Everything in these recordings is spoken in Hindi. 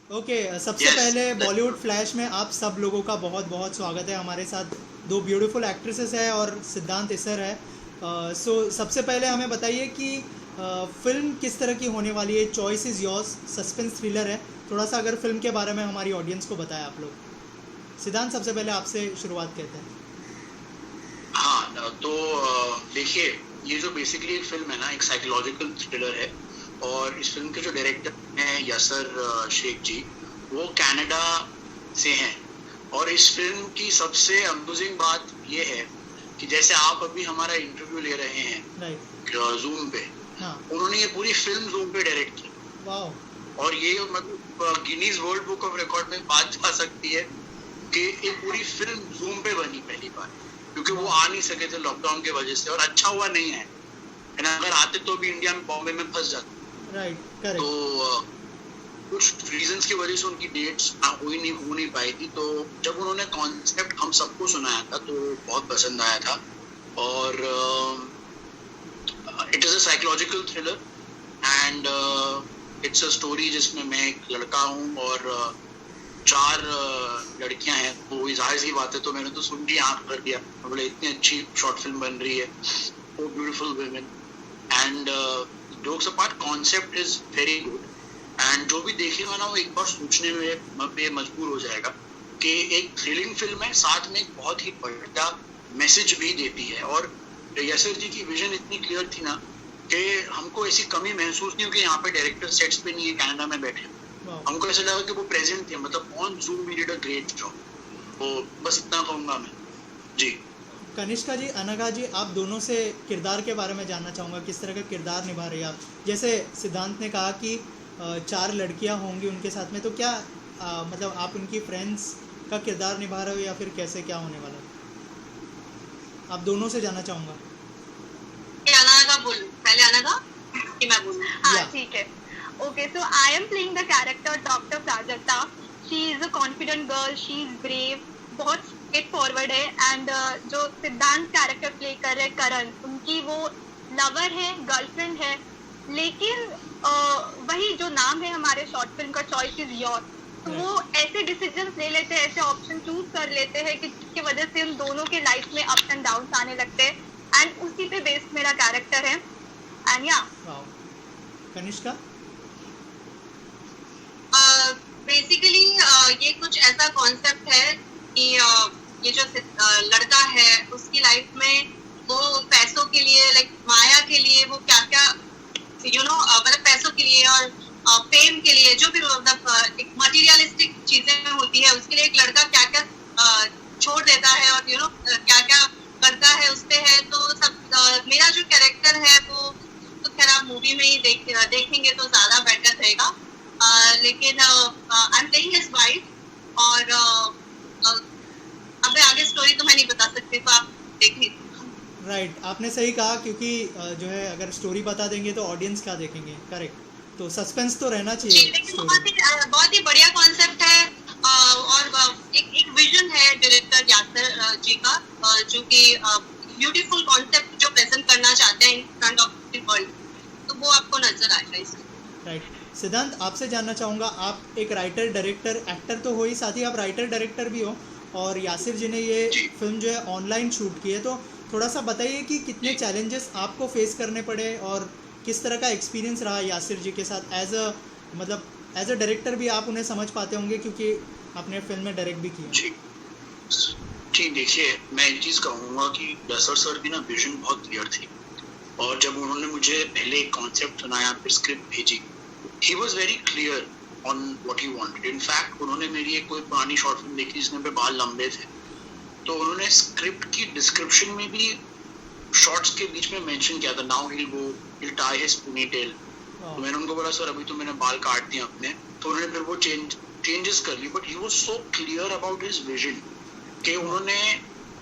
ओके, सबसे पहले बॉलीवुड फ्लैश में आप सब लोगों का बहुत बहुत स्वागत है। हमारे साथ दो ब्यूटीफुल एक्ट्रेसेस है और सिद्धांत इसर है। सो सबसे पहले हमें बताइए कि फिल्म किस तरह की होने वाली है। Choice is yours, suspense thriller है। थोड़ा सा अगर फिल्म के बारे में हमारी ऑडियंस को बताएं आप लोग। सिद्धांत, सबसे पहले आपसे शुरुआत करते हैं। हाँ, तो देखिए, ये जो बेसिकली एक फिल्म है ना, एक साइकोलॉजिकल थ्रिलर है। और इस फिल्म के जो डायरेक्टर हैं यासर शेख जी, वो कनाडा से हैं। और इस फिल्म की सबसे अमेजिंग बात ये है कि जैसे आप अभी हमारा इंटरव्यू ले रहे हैं जूम पे, उन्होंने ये पूरी फिल्म जूम पे डायरेक्ट की। और ये मतलब Guinness world book of record में बात जा सकती है कि एक पूरी फिल्म जूम पे बनी पहली बार, क्योंकि वो आ नहीं सके थे लॉकडाउन की वजह से। और अच्छा हुआ नहीं है, अगर आते तो भी इंडिया में, बॉम्बे में फंस जाते। तो कुछ रीजंस की वजह से उनकी डेट्स हो नहीं पाई थी। तो जब उन्होंने कॉन्सेप्ट हम सबको सुनाया था तो बहुत पसंद आया था। और it is a psychological thriller and it's a story जिसमें मैं एक लड़का हूँ और 4 लड़कियां हैं। तो जाहिर सी बात है, तो मैंने तो सुन के आंख भर दिया, बोले इतनी अच्छी शॉर्ट फिल्म बन रही है, वो beautiful women. And jokes apart, concept is very good. And जो भी देखेगा ना, वो एक बार सोचने में पे मजबूर हो जाएगा कि एक थ्रिलिंग फिल्म है, साथ में एक बहुत ही बढ़िया मैसेज भी देती है। और यासर जी की विजन इतनी क्लियर थी ना कि हमको ऐसी कमी महसूस नहीं हुई कि यहाँ पे डायरेक्टर सेट्स पे नहीं है, कनाडा में बैठे। हमको ऐसा लगा कि वो प्रेजेंट थे, मतलब on Zoom we did a great job. तो बस इतना कहूँगा मैं जी। कनिष्का जी, अनघा जी, आप दोनों से किरदार के बारे में जानना चाहूँगा, किस तरह का किरदार निभा रही है आप। जैसे सिद्धांत ने कहा कि 4 लड़कियाँ होंगी उनके साथ में, तो क्या मतलब आप उनकी फ्रेंड्स का किरदार निभा रहे हो या फिर कैसे, क्या होने वाला है? आप दोनों से जानना चाहूँगा। अनघा बोलूं पहले, अनघा कि मैं बोलूं? हाँ, ठीक है। Okay, so I am playing the character Dr. Prajakta. She is a confident girl. She is brave. बहुत स्ट्रेट फॉरवर्ड है। एंड जो सिद्धांत कैरेक्टर प्ले कर रहे करण, उनकी वो लवर है, गर्लफ्रेंड है। लेकिन वही जो नाम है हमारे शॉर्ट फिल्म का, चॉइस इज योर, तो वो ऐसे डिसीजंस ले लेते हैं, ऐसे ऑप्शन चूज कर लेते हैं कि जिसकी वजह से उन दोनों के लाइफ में अप्स एंड डाउन्स आने लगते हैं। एंड उसी पे बेस्ड मेरा कैरेक्टर है। एंड या कनिष्का, बेसिकली ये कुछ ऐसा कॉन्सेप्ट है कि ये जो लड़का है, उसकी लाइफ में वो पैसों के लिए, लाइक माया के लिए, वो क्या क्या मतलब पैसों के लिए और फेम के लिए, जो भी मतलब एक मटेरियलिस्टिक चीजें होती है, उसके लिए एक लड़का क्या क्या छोड़ देता है और क्या क्या करता है, उस पे है। तो सब मेरा जो कैरेक्टर है वो तो खैर आप मूवी में ही देखेंगे तो ज्यादा बेटर रहेगा। लेकिन I am playing his wife. और अबे आगे स्टोरी तो मैं नहीं बता सकती, तो आप देखिए। राइट, आपने सही कहा, क्योंकि जो है अगर स्टोरी बता देंगे तो ऑडियंस क्या देखेंगे। करेक्ट, तो सस्पेंस तो रहना चाहिए। बहुत ही बढ़िया कॉन्सेप्ट है। और एक विजन है डायरेक्टर यासर जी का, जो कि ब्यूटीफुल कॉन्सेप्ट जो प्रेजेंट करना चाहते हैं in front of the world, तो वो आपको नजर आएगा इसमें। राइट। सिद्धांत, आपसे जानना चाहूँगा, आप एक राइटर, डायरेक्टर, एक्टर तो हो ही, साथ ही आप राइटर डायरेक्टर भी हो। और यासिर जी ने ये फिल्म जो है ऑनलाइन शूट की है, तो थोड़ा सा बताइए कि कितने चैलेंजेस आपको फेस करने पड़े और किस तरह का एक्सपीरियंस रहा यासिर जी के साथ। एज अ डायरेक्टर भी आप उन्हें समझ पाते होंगे, क्योंकि आपने फिल्म में डायरेक्ट भी किया। जी, देखिए, मैं एक चीज़ कहूँगा कि यासर सर की ना विजन बहुत क्लियर थी। और जब उन्होंने मुझे पहले एक कॉन्सेप्ट सुनाया, फिर स्क्रिप्ट भेजी, he was very clear on what he wanted. In fact, उन्होंने मेरी एक कोई पुरानी शॉर्ट फिल्म देखी जिसमें पे बाल लंबे थे, तो उन्होंने स्क्रिप्ट की डिस्क्रिप्शन में भी शॉर्ट्स के बीच में मेंशन किया था, now he'll tie his ponytail। तो मैंने उनको बोला, सर अभी तो मैंने बाल काट दिए अपने। तो उन्होंने फिर वो चेंजेस कर ली, but he was so clear about his vision कि उन्होंने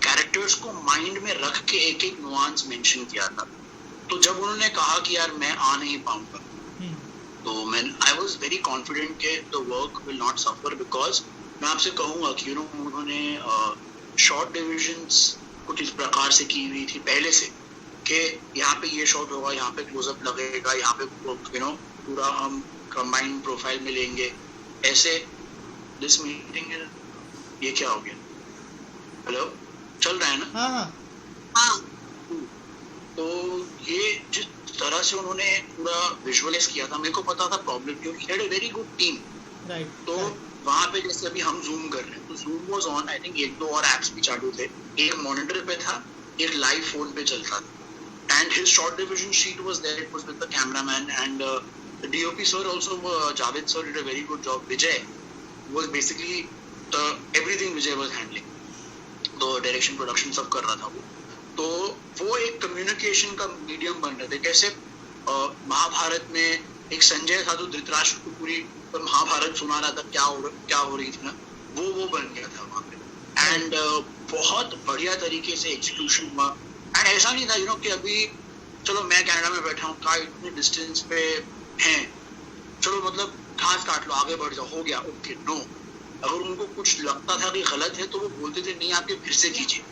कैरेक्टर्स को माइंड में रख के एक एक नुआंस मेंशन किया था। तो जब उन्होंने कहा कि यार मैं आ नहीं पाऊंगा, तो I was very confident कि the work will not suffer, because मैं आपसे कहूँगा कि उन्होंने शॉर्ट डिविजन्स कुछ इस प्रकार से की हुई थी पहले से कि यहाँ पे ये शॉट होगा, यहाँ पे क्लोजअप लगेगा, यहाँ पे पूरा हम कंबाइंड प्रोफाइल में लेंगे। ऐसे दिस मीटिंग है, ये क्या हो गया? हेलो, चल रहा है ना? हाँ हाँ हाँ तो ये जिस तरह से उन्होंने पूरा विजुअलाइज किया था, मेरे को पता था प्रॉब्लम क्यों, he had a very good team. Right तो वहाँ पे जैसे अभी हम जूम कर रहे हैं, तो zoom was on, I think एक दो और एप्स भी चालू थे, एक मॉनिटर पे था, एक लाइव फोन पे चलता था, and his shot division sheet was there, it was with the cameraman and the DOP sir also, Javed sir did a very good job. Vijay was basically the everything Vijay was handling, तो डायरेक्शन प्रोडक्शन सब कर रहा था वो। तो वो एक कम्युनिकेशन का मीडियम बन रहे थे। कैसे महाभारत में एक संजय था जो धृतराष्ट्र को पूरी महाभारत सुना रहा था, क्या हो रही थी ना, वो बन गया था वहाँ पे। एंड बहुत बढ़िया तरीके से एग्जीक्यूशन हुआ। एंड ऐसा नहीं था कि अभी चलो मैं कनाडा में बैठा हूँ, का इतने डिस्टेंस पे हैं, चलो मतलब घास काट लो, आगे बढ़ जाओ, हो गया, ओके। नो, अगर उनको कुछ लगता था कि गलत है तो वो बोलते थे नहीं, आप ये फिर से कीजिए।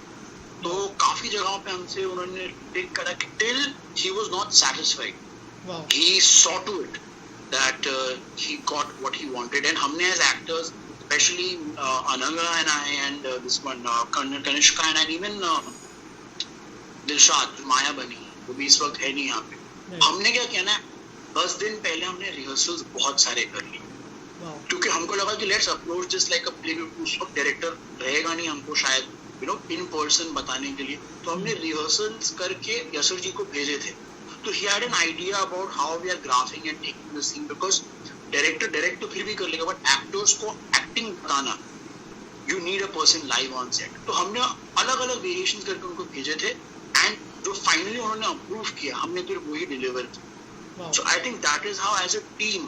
तो काफी जगहों पे हमसे उन्होंने टेक करा कि till he was not satisfied, he saw to it that he got what he wanted. And हमने as actors, specially Ananga and I and this one Kanishka and even Dilshad, Maya बनी, वो भी इस वक्त है नहीं यहाँ पे। हमने क्या किया ना, 10 दिन पहले हमने रिहर्सल्स बहुत सारे कर लिए, क्योंकि हमको लगा कि let's approach this like a play. उस वक्त डायरेक्टर रहेगा नहीं हमको शायद इन पर्सन बताने के लिए, तो हमने रिहर्सल्स करके यसर जी को भेजे थे। तो he had an idea about how we are graphing and taking the scene, because director direct तो फिर भी कर लेगा, बट एक्टर्स को एक्टिंग बताना, you need a person live on set. तो हमने अलग अलग वेरिएशंस करके उनको भेजे थे, एंड जो फाइनली उन्होंने अप्रूव किया, हमने फिर वही डिलीवर किया। So I think that is how, as a team,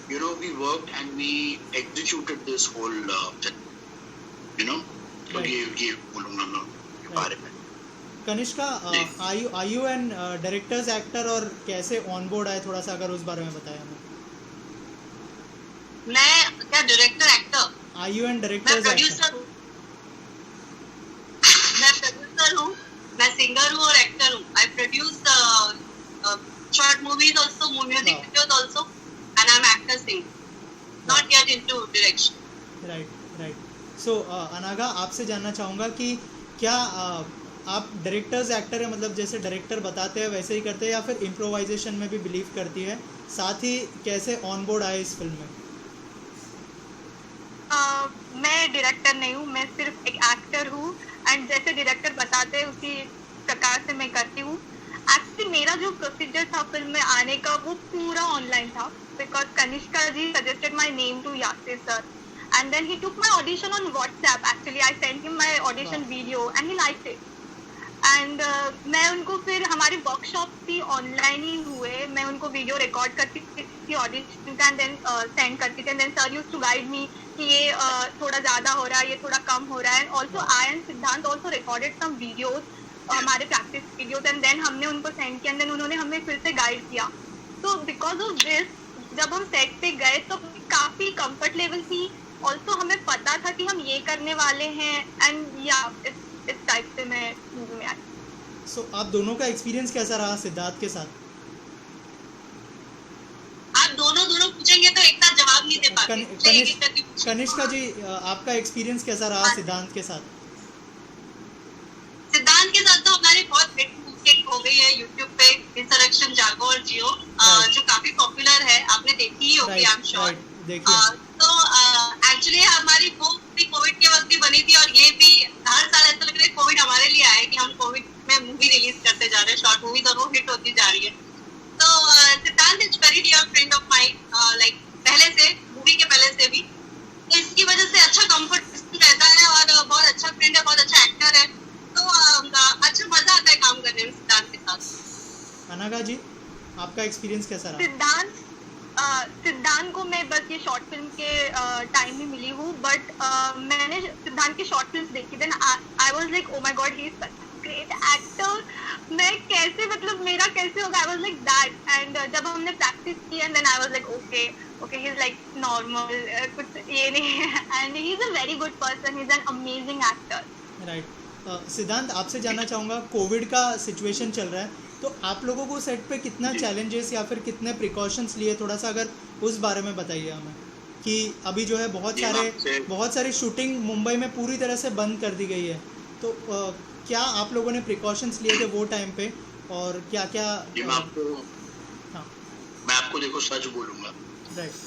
we worked and we executed this whole thing. तो ये बोलूँगा मैं के बारे में। Kanishka, are you an directors actor, और कैसे ऑन बोर्ड आए, थोड़ा सा अगर उस बारे में बताया हमें। मैं क्या director actor? Are you an directors actor? मैं प्रोड्यूसर हूँ, मैं सिंगर हूँ और एक्टर हूँ। I produce short movies also, music videos also, and I'm actor singer, not yet into direction. Right. So अनागा, आपसे जानना चाहूँगा कि क्या आप डायरेक्टर्स एक्टर है, मतलब जैसे डायरेक्टर बताते हैं वैसे ही करते हैं, या फिर इम्प्रोवाइजेशन में भी बिलीव करती है? साथ ही कैसे ऑन बोर्ड आए इस फिल्म में? मैं डायरेक्टर नहीं हूँ, मैं सिर्फ एक एक्टर हूँ, एंड जैसे डायरेक्टर बताते हैं उसी प्रकार से मैं करती हूँ। एक्चुअली मेरा जो प्रोसीजर था फिल्म में आने का, वो पूरा ऑनलाइन था, because Kanishka ji suggested my name to Yasir sir, and then he took my audition on WhatsApp. Actually I sent him my audition video and he liked it, and मैं उनको फिर हमारी वर्कशॉप भी ऑनलाइन ही हुए, मैं उनको वीडियो रिकॉर्ड करती थी ऑडिशन एंड देन सेंड करती थी, and then sir used to guide me कि ये थोड़ा ज़्यादा हो रहा है, ये थोड़ा कम हो रहा है। एंड ऑल्सो आई एंड सिद्धांत ऑल्सो रिकॉर्डेड सम वीडियोज, हमारे प्रैक्टिस वीडियोस, एंड देन हमने उनको सेंड किया, एंड देन उन्होंने हमें फिर से गाइड किया। तो बिकॉज ऑफ दिस जब हम सेट पे गए तो काफ़ी कंफर्ट लेवल थी, ऑल्सो हमें पता था कि हम ये करने वाले हैं, एंड या इस टाइप से मैं मूवी में आई। सो आप दोनों का एक्सपीरियंस कैसा रहा सिद्धार्थ के साथ? आप दोनों पूछेंगे तो एक साथ जवाब नहीं दे पाते। कनिष्का जी, आपका एक्सपीरियंस कैसा रहा सिद्धांत के साथ? सिद्धांत के साथ तो हमारी बहुत हिट मूवी हो गई है यूट्यूब पे, इंसरेक्शन जागो और जियो, जो काफी पॉपुलर है, आपने देखी ही होगी आई एम श्योर। तो एक्चुअली हमारी वो भी कोविड के वक्त भी बनी थी, और ये भी हर साल ऐसा लग रहा है कोविड हमारे लिए आया कि हम कोविड में मूवी रिलीज करते जा रहे हैं, शॉर्ट मूवीज, और वो हिट होती जा रही है। तो Siddhant is very dear friend of mine, like पहले से, मूवी के पहले से भी, तो इसकी वजह से अच्छा कंफर्ट रहता है, और बहुत अच्छा फ्रेंड है, बहुत अच्छा एक्टर है, तो अच्छा मजा आता है काम करने में सिद्धांत के साथ। अनागा जी, आपका एक्सपीरियंस कैसा रहा? सिद्धांत को मैं बस ये शॉर्ट फिल्म के टाइम ही मिली हूँ, बट मैंने सिद्धांत की शॉर्ट फिल्म देखी, then I was like oh my god, he is such a great actor, मैं कैसे, मतलब मेरा कैसे होगा, I was like that. And जब हमने प्रैक्टिस की, and then I was like okay he is like normal, कुछ ये नहीं है, and he is a very good person, he is an amazing actor. Right. सिद्धांत, आपसे जानना चाहूँगा, कोविड का सिचुएशन चल रहा है, तो आप लोगों को सेट पे कितना चैलेंजेस या फिर कितने प्रिकॉशंस लिए, थोड़ा सा अगर उस बारे में बताइए हमें, कि अभी जो है बहुत सारी शूटिंग मुंबई में पूरी तरह से बंद कर दी गई है, तो क्या आप लोगों ने प्रिकॉशंस लिए थे वो टाइम पे, और क्या क्या? मैं आपको देखो सच बोलूंगा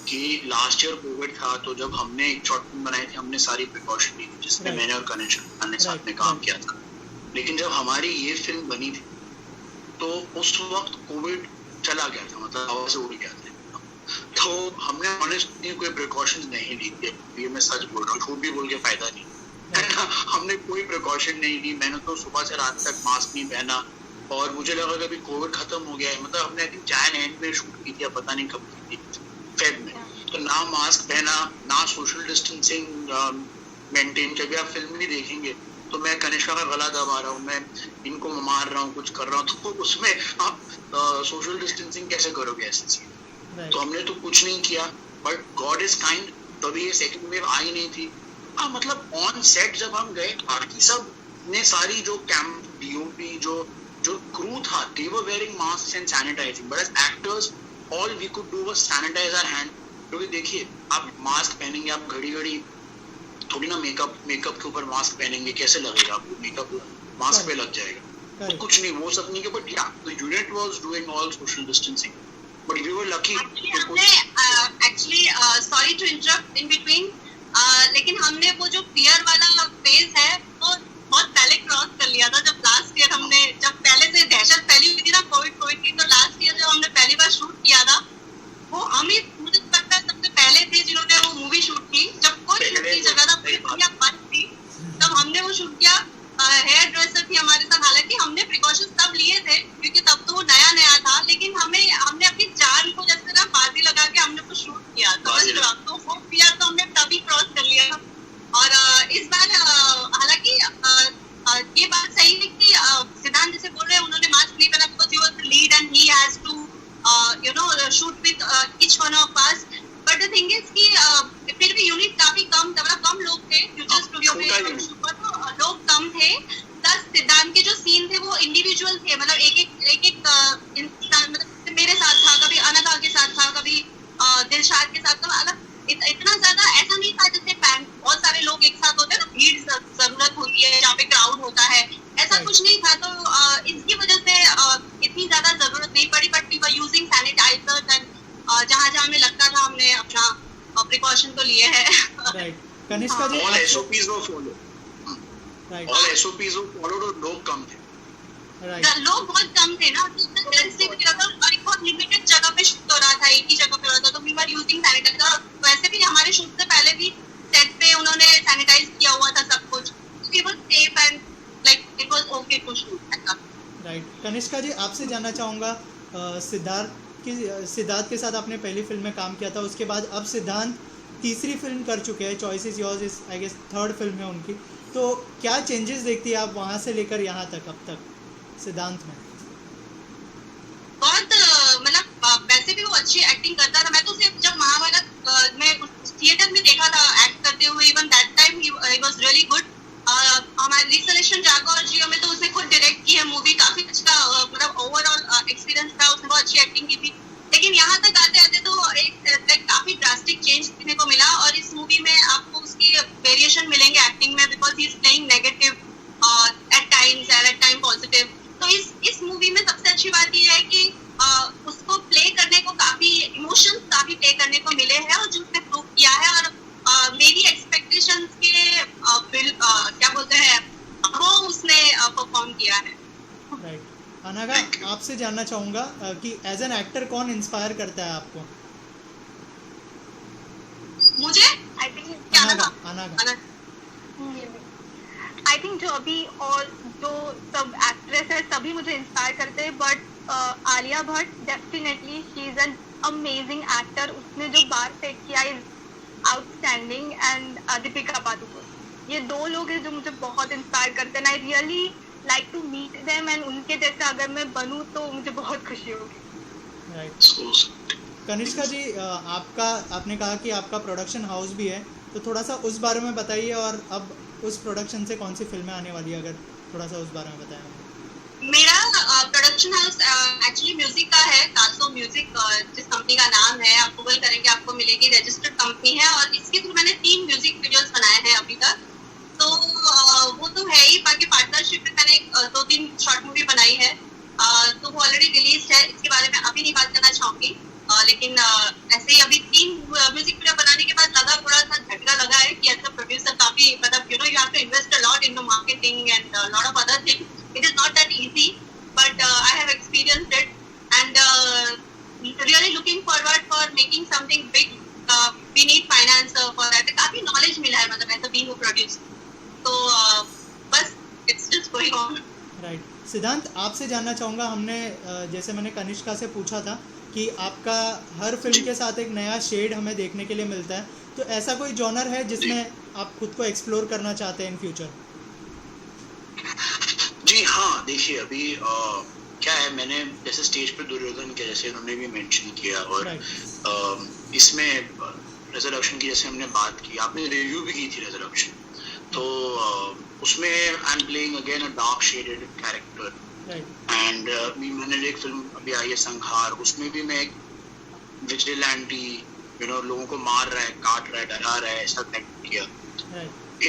कि लास्ट ईयर कोविड था, तो जब हमने एक शॉर्ट फिल्म बनाई थी हमने सारी प्रिकॉशन ली थी, जिसमें मैंने और कनिष्क ने साथ में काम किया था। लेकिन जब हमारी ये फिल्म बनी थी तो उस वक्त कोविड चला गया था, मतलब हवा से उड़ गया था, तो हमने ऑनेस्टली कोई प्रिकॉशंस नहीं ली थी। ये मैं सच बोल रहा हूँ, झूठ भी बोल के फायदा नहीं हमने कोई प्रिकॉशन नहीं ली। मैंने तो सुबह से रात तक मास्क नहीं पहना, और मुझे लगा कि अभी कोविड खत्म हो गया है, मतलब हमने आई थिंक जैन एंड में शूट की थी, पता नहीं कब की थी, फेब में, तो ना मास्क पहना, ना सोशल डिस्टेंसिंग मेंटेन किया। आप फिल्म नहीं देखेंगे तो मैं कनिष्का का गला दबा रहा हूँ, मैं इनको मार रहा हूँ, कुछ कर रहा हूँ, तो उसमें आप सोशल डिस्टेंसिंग कैसे करोगे ऐसे चीज? तो हमने तो कुछ नहीं किया, बट गॉड इज काइंड, तभी ये सेकंड वेव आई नहीं थी। मतलब ऑन सेट जब हम गए, बाकी सब ने सारी जो कैंप डीओपी जो क्रू था, they were wearing masks and sanitizing, but as actors all we could do was sanitize our hand। क्योंकि देखिए, आप मास्क पहनेंगे, आप घड़ी घड़ी थोड़ी ना मेकअप के ऊपर मास्क पहनेंगे, कैसे लगेगा आपको? मेकअप मास्क पे लग जाएगा, तो कुछ नहीं, वो सब नहीं किया। But yeah the unit was doing all social distancing, but we were lucky. Actually sorry to interrupt in between, लेकिन हमने वो जो फियर वाला फेज है वो बहुत पहले क्रॉस कर लिया था। जब लास्ट ईयर हमने, जब पहले से दहशत फैली हुई थी ना कोविड की, तो लास्ट ईयर जब हमने पहली बार शूट किया था, वो हम ही मुझे लगता है सबसे पहले थे जिन्होंने वो मूवी शूट की। जब कोई शूट की जगह था, पूरी दुनिया बंद थी, तब हमने वो शूट किया। हेयर ड्रेसर थी हमारे साथ, हालांकि हमने प्रिकॉशंस तब लिए थे क्योंकि तब तो वो नया था, लेकिन हमने अपनी जान को जैसे ना बाजी लगा के हमने वो शूट किया, तो वो फियर तो हमने तभी क्रॉस कर लिया। और इस बार हालांकि ये बात सही है कि सिद्धांत जैसे बोल रहे हैं, उन्होंने मास्क नहीं पहना because he was the lead and he has to shoot with each one of us. But the thing is कि फिर भी यूनिट काफी कम लोग थे फ्यूचर स्टूडियो में, लोग कम थे। प्लस सिद्धांत के जो सीन थे वो इंडिविजुअल थे, मतलब एक इंसान, मतलब मेरे साथ था, कभी अनघा के साथ था, कभी दिलशाद के साथ था, अलग इतना ज्यादा ऐसा नहीं था जैसे बहुत सारे लोग एक साथ होते हैं ना, भीड़ जरूरत होती है जहाँ पे क्राउड होता है, ऐसा कुछ नहीं था। तो इसकी वजह से इतनी ज्यादा जरूरत नहीं पड़ी, but we were using sanitisers and जहाँ हमें लगता था हमने अपना प्रिकॉशन तो लिए है। कनिष्का जी, all SOPs were followed, all SOPs were followed, और लोग कम थे, लोग बहुत कम थे ना, तो बहुत लिमिटेड जगह पे शूट हो रहा था, एक ही जगह पे हो रहा था, तो वी वर यूजिंग सैनिटाइजर। वैसे भी हमारे शूट से पहले भी सेट पे उन्होंने सैनिटाइज किया हुआ था सब कुछ, we were safe and like it was okay to shoot. Right. Kanishka ji, आपसे जानना चाहूँगा, सिद्धार्थ के साथ आपने पहली फिल्म में काम किया था, उसके बाद अब सिद्धांत तीसरी फिल्म कर चुके हैं, choice is yours is I guess third film है उनकी, तो क्या चेंजेस देखती है आप वहाँ से लेकर यहाँ तक, अब तक सिद्धांत में? बहुत मतलब वैसे भी वो अच्छी एक्टिंग करता था। मैं तो सिर्फ जब महाभारत में थिएटर में देखा था एक्ट करते हुए, even that time he was really good. हमारे रिसलेशन जागो और जियो में तो उसने खुद डायरेक्ट की है मूवी, काफी अच्छा मतलब ओवरऑल एक्सपीरियंस था, उसने बहुत अच्छी एक्टिंग की थी। लेकिन यहाँ तक आते आते तो एक काफी ड्रास्टिक चेंज देखने को मिला, और इस मूवी में आपको उसकी वेरिएशन मिलेंगे एक्टिंग में, because he is playing negative at times and at time positive. तो इस मूवी में सबसे अच्छी बात यह है कि उसको प्ले करने को काफी इमोशंस काफी प्ले करने को मिले हैं, और जो उसने प्रूव किया है, और मेरी एक्सपेक्टेशंस के क्या बोलते हैं वो उसने परफॉर्म किया है। राइट। अनघा, आपसे जानना चाहूँगा कि एज एन एक्टर कौन इंस्पायर करता है आपको? मुझे आई थिंक जो अभी और जो सब एक्ट्रेस है सभी मुझे इंस्पायर करते हैं, but Alia Bhatt definitely she is an amazing actor. उसने जो बार सेट किया is outstanding, and Deepika Padukone, ये दो लोग हैं जो मुझे बहुत इंस्पायर करते हैं। I really like to meet them, and उनके जैसा अगर मैं बनूं तो मुझे बहुत खुशी होगी। राइट। कनिष्का जी, आपने कहा कि आपका प्रोडक्शन हाउस भी है, तो थोड़ा सा उस बारे में बताइए, और अब उस प्रोडक्शन से कौन सी फिल्में आने वाली है, अगर थोड़ा सा उस बारे में बताएं। मेरा प्रोडक्शन हाउस एक्चुअली म्यूजिक का है, कासो म्यूजिक जिस कंपनी का नाम है, आप गूगल करेंगे आपको मिलेगी, रजिस्टर्ड कंपनी है और इसके थ्रू मैंने 3 म्यूजिक वीडियोस बनाए हैं अभी तक। तो वो तो है ही, बाकी पार्टनरशिप में मैंने 2-3 शॉर्ट मूवी बनाई है, तो वो ऑलरेडी रिलीज है, इसके बारे में अभी नहीं बात करना चाहूंगी। लेकिन ऐसे ही अभी 3 म्यूजिक वीडियो बनाने के बाद लगा, थोड़ा सा झटका लगा है कि एज अ प्रोड्यूसर काफी मतलब you have to invest a lot into marketing and lot of other things. It is not that easy, but I have experienced it, and really looking forward for making something big. We need finance for that. काफी knowledge मिला है मतलब ऐसा being a producer. तो बस it's just going on. Right सिद्धांत, आपसे जानना चाहूँगा, हमने जैसे मैंने कनिष्का से पूछा था कि आपका हर फिल्म के साथ एक नया शेड हमें देखने के लिए मिलता है, तो ऐसा कोई जॉनर है जिसमें आप खुद को एक्सप्लोर करना चाहते हैं इन फ्यूचर? जी हाँ, देखिए अभी क्या है, मैंने जैसे स्टेज पे दुर्योधन किया, जैसे उन्होंने भी मेंशन किया, और इसमें रेजोल्यूशन की जैसे हमने बात की, आपने रिव्यू भी की थी रेजोल्यूशन, तो उसमें I am playing again a dark shaded character, and मैंने एक फिल्म अभी आई है संहार, उसमें भी मैं एक विजिलेंटी लोगों को मार रहा है, काट रहा है, डरा रहा है, ऐसा एक्ट किया।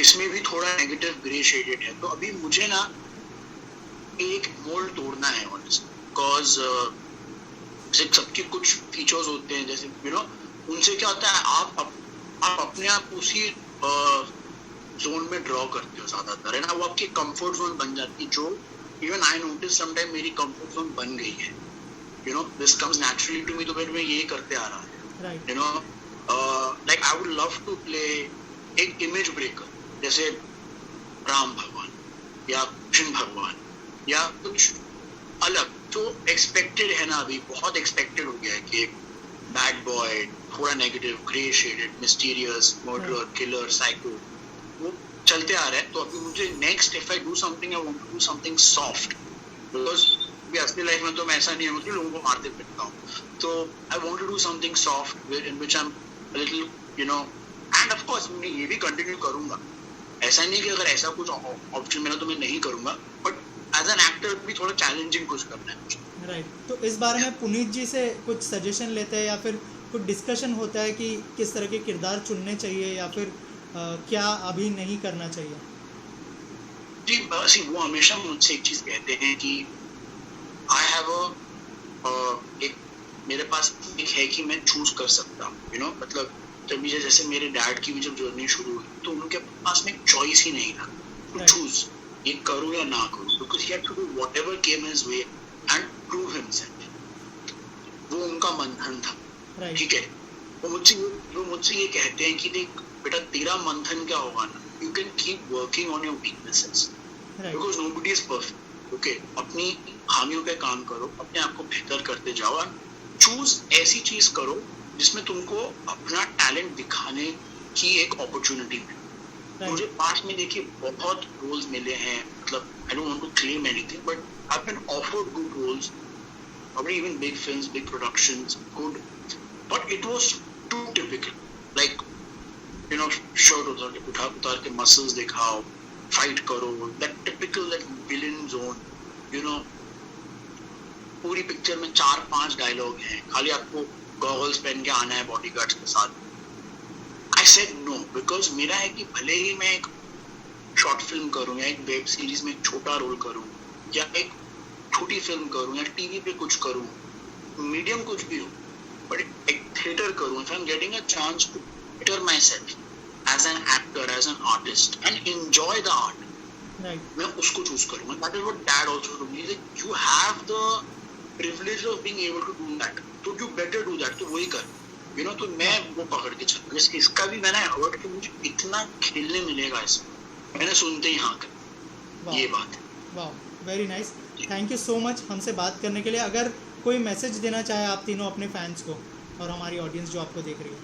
इसमें भी थोड़ा नेगेटिव ग्रे शेडेड है, तो अभी मुझे ना एक मोल्ड तोड़ना है ऑनेस्टली, बिकॉज सबके कुछ फीचर्स होते हैं, जैसे उनसे क्या होता है, आप अपने आप उसी जोन में ड्रॉ करते हो ज्यादातर, है ना, वो आपकी कंफर्ट जोन बन जाती है, जो इवन आई नोटिस समटाइम मेरी कंफर्ट जोन बन गई है, this comes naturally to me, तो मैं ये करते आ रहा है, like I would love to play एक इमेज ब्रेकर, जैसे राम भगवान या कृष्ण भगवान या कुछ अलग, तो एक्सपेक्टेड है ना, अभी बहुत एक्सपेक्टेड हो गया है कि एक बैड बॉय, थोड़ा negative, grey shaded, mysterious, murderer, killer, psycho, वो चलते आ रहा है। तो अभी मुझे next, if I do something, I want to do something soft, because असली लाइफ में तो मैं ऐसा नहीं हूँ कि लोगों को मारते पिटता हूँ, तो I want to do something soft in which I am a little and of course मैं ये भी कंटिन्यू करूंगा, ऐसा नहीं कि अगर ऐसा कुछ ऑप्शन मिला तो मैं नहीं करूंगा, बट एज एन एक्टर भी थोड़ा चैलेंजिंग कुछ करना है मुझे। राइट, तो इस बारे में पुनीत जी से कुछ सजेशन लेते हैं या फिर कुछ डिस्कशन होता है कि किस तरह के किरदार चुनने चाहिए या फिर क्या अभी नहीं करना चाहिए? जी बस वो हमेशा मुझसे एक चीज कहते हैं कि आई हैव एक, मेरे पास एक है कि मैं चूज कर सकता हूँ, मतलब जब जैसे मेरे डैड की भी जब जर्नी शुरू हुई तो उनके पास में चॉइस ही नहीं था टू चूज ये करूँ या ना करूँ, because he had to do whatever came his way and prove himself, वो उनका मंथन था, ठीक है। वो मुझसे ये कहते हैं कि देख बेटा, तेरा मंथन क्या होगा ना, you can keep working on your weaknesses, because nobody is perfect, okay, अपनी खामियों पे काम करो, अपने आप को बेहतर करते जाओ, और चूज ऐसी चीज करो जिसमें तुमको अपना टैलेंट दिखाने की एक अपॉर्चुनिटी मिले। मुझे पास में देखिए बहुत रोल्स मिले हैं, मतलब I don't want to claim anything, but I have been offered good roles, probably even big films, big productions, good, but it was too typical, like shirt उतार के muscles दिखाओ, fight करो, that typical that villain zone, पूरी पिक्चर में 4-5 डायलॉग हैं, खाली आपको गॉगल्स पहन के आना है बॉडीगार्ड्स के साथ। I said no, because मेरा है कि भले ही मैं एक शॉर्ट फिल्म करूँ या एक वेब सीरीज में एक छोटा रोल करूँ या एक छोटी फिल्म करूँ या टीवी पे कुछ करूँ, मीडियम कुछ भी हो, बट एक थिएटर करूँ, if I'm getting a chance to better myself as an actor, as an artist and enjoy the art, मैं उसको चूज करूँगा। That is what Dad also told me, that you have the privilege of being able to do that, so you better do that, तो वही कर, तो मैं वो पकड़ के चलूँ। इसका भी मैंने हर्ट कि मुझे इतना खेलने मिलेगा इसमें, मैंने सुनते ही हाँ कर, ये बात है। वाह, very nice, thank you so much हमसे बात करने के लिए। अगर कोई मैसेज देना चाहे आप तीनों अपने फैंस को और हमारी ऑडियंस जो आपको देख रही है।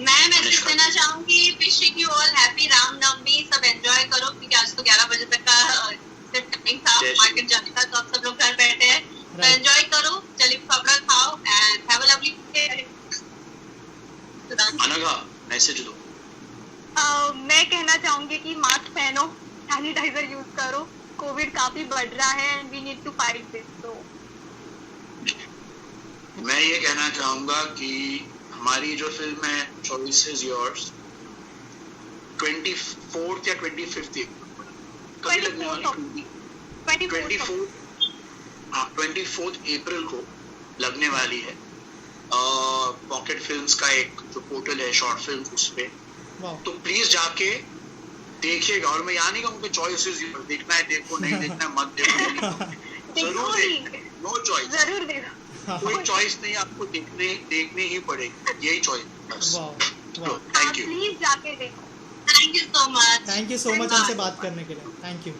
मैं मैसेज देना चाहूंगी, wishing you all happy Ramnavami, सब एंजॉय करो, क्योंकि आज तो 11 बजे तक का टाइमिंग था मार्केट जाने का, तो आप सब लोग घर बैठे हैं, तो एंजॉय करो, जलेबी फाफड़ा खाओ and have a lovely day. Anagha message दो। मैं कहना चाहूंगी कि मास्क पहनो, सैनिटाइजर यूज करो कोविड काफी बढ़ रहा है and we need to fight this. तो मैं ये कहना चाहूंगा कि हमारी जो फिल्म है चॉइस इज योर्स 24th या 25th कभी लगने वाली 24th अप्रैल को लगने वाली है। पॉकेट फिल्म्स का एक जो पोर्टल है शॉर्ट फिल्म उस पे, तो प्लीज जाके देखिएगा। और मैं यहाँ नहीं कहूँगा चॉइस इज योर, देखना है देखो, नहीं देखना है मत देखो, जरूर देखो, नो चॉइस, जरूर देखो, कोई चॉइस नहीं, आपको देखने ही पड़ेगी, यही चॉइस बस। थैंक यू, प्लीज जाके देखो। थैंक यू सो मच हमसे बात करने के लिए, थैंक यू।